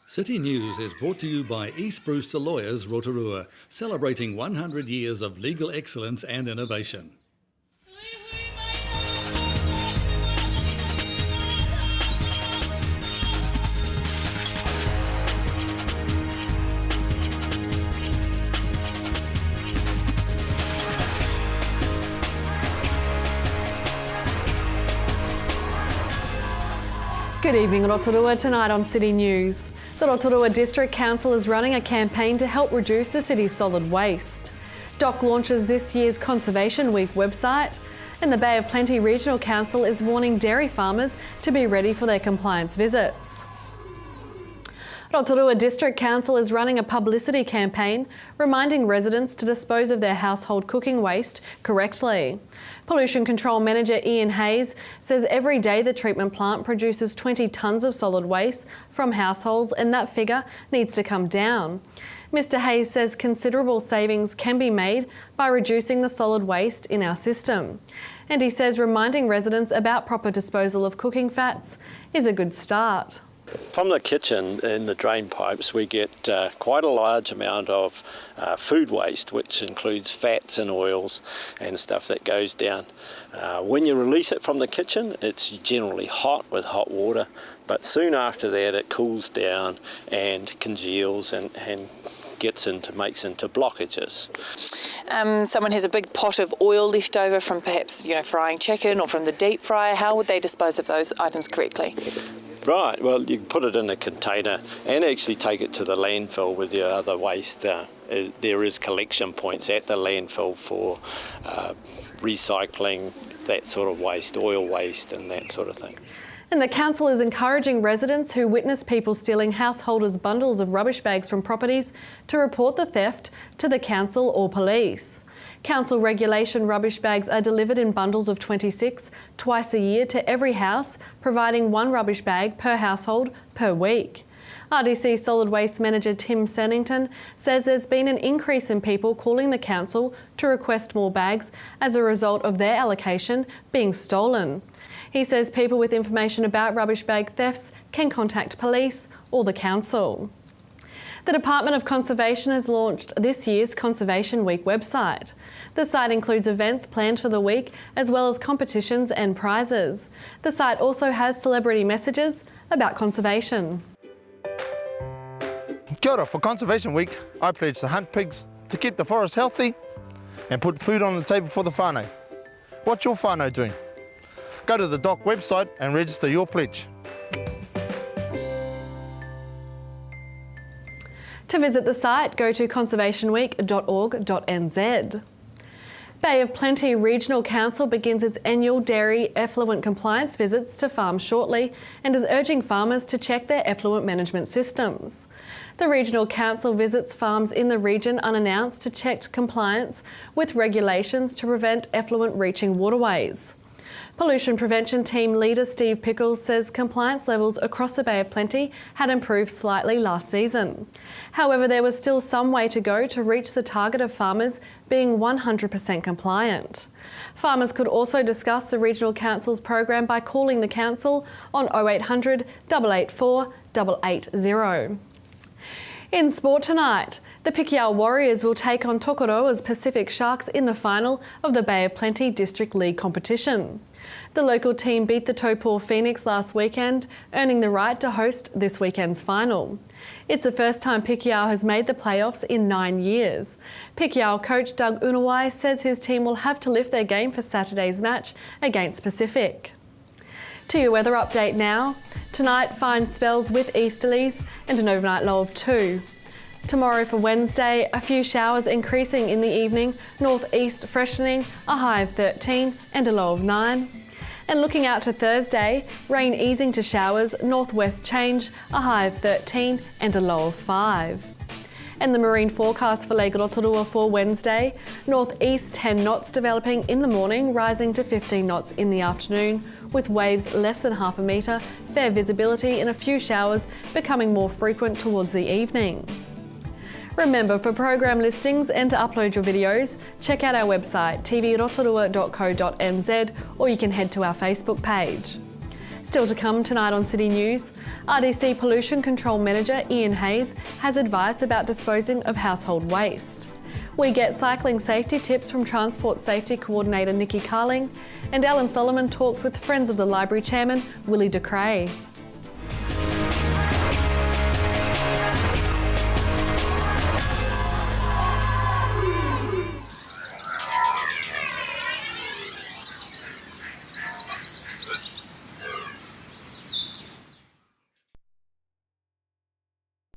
City News is brought to you by East Brewster Lawyers Rotorua, celebrating 100 years of legal excellence and innovation. Good evening, Rotorua. Tonight on City News. The Rotorua District Council is running a campaign to help reduce the city's solid waste. DOC launches this year's Conservation Week website, and the Bay of Plenty Regional Council is warning dairy farmers to be ready for their compliance visits. Rotorua District Council is running a publicity campaign reminding residents to dispose of their household cooking waste correctly. Pollution Control Manager Ian Hayes says every day the treatment plant produces 20 tonnes of solid waste from households, and that figure needs to come down. Mr Hayes says considerable savings can be made by reducing the solid waste in our system. And he says reminding residents about proper disposal of cooking fats is a good start. From the kitchen in the drain pipes we get quite a large amount of food waste, which includes fats and oils and stuff that goes down. When you release it from the kitchen, it's generally hot with hot water, but soon after that it cools down and congeals and makes into blockages. Someone has a big pot of oil left over from perhaps frying chicken or from the deep fryer. How would they dispose of those items correctly? Right, well, you can put it in a container and actually take it to the landfill with your other waste. There is collection points at the landfill for recycling that sort of waste, oil waste and that sort of thing. And the council is encouraging residents who witness people stealing householders' bundles of rubbish bags from properties to report the theft to the council or police. Council regulation rubbish bags are delivered in bundles of 26 twice a year to every house, providing one rubbish bag per household per week. RDC Solid Waste Manager Tim Sennington says there's been an increase in people calling the council to request more bags as a result of their allocation being stolen. He says people with information about rubbish bag thefts can contact police or the council. The Department of Conservation has launched this year's Conservation Week website. The site includes events planned for the week as well as competitions and prizes. The site also has celebrity messages about conservation. Kia ora. For Conservation Week, I pledge to hunt pigs to keep the forest healthy and put food on the table for the whānau. What's your whānau doing? Go to the DOC website and register your pledge. To visit the site, go to conservationweek.org.nz. Bay of Plenty Regional Council begins its annual dairy effluent compliance visits to farms shortly and is urging farmers to check their effluent management systems. The Regional Council visits farms in the region unannounced to check compliance with regulations to prevent effluent reaching waterways. Pollution Prevention Team leader Steve Pickles says compliance levels across the Bay of Plenty had improved slightly last season. However, there was still some way to go to reach the target of farmers being 100% compliant. Farmers could also discuss the Regional Council's program by calling the council on 0800 884 880. In sport tonight, the Pikiao Warriors will take on Tokoroa's Pacific Sharks in the final of the Bay of Plenty District League competition. The local team beat the Taupō Phoenix last weekend, earning the right to host this weekend's final. It's the first time Pikiao has made the playoffs in 9 years. Pikiao coach Doug Unawai says his team will have to lift their game for Saturday's match against Pacific. To your weather update now. Tonight, fine spells with easterlies and an overnight low of 2. Tomorrow for Wednesday, a few showers increasing in the evening, northeast freshening, a high of 13 and a low of 9. And looking out to Thursday, rain easing to showers, northwest change, a high of 13 and a low of 5. And the marine forecast for Lake Rotorua for Wednesday, northeast 10 knots developing in the morning, rising to 15 knots in the afternoon, with waves less than half a metre, fair visibility and a few showers becoming more frequent towards the evening. Remember, for program listings and to upload your videos, check out our website tvrotorua.co.nz or you can head to our Facebook page. Still to come tonight on City News, RDC Pollution Control Manager Ian Hayes has advice about disposing of household waste. We get cycling safety tips from Transport Safety Coordinator Nikki Carling, and Alan Solomon talks with Friends of the Library Chairman Willie de Cray.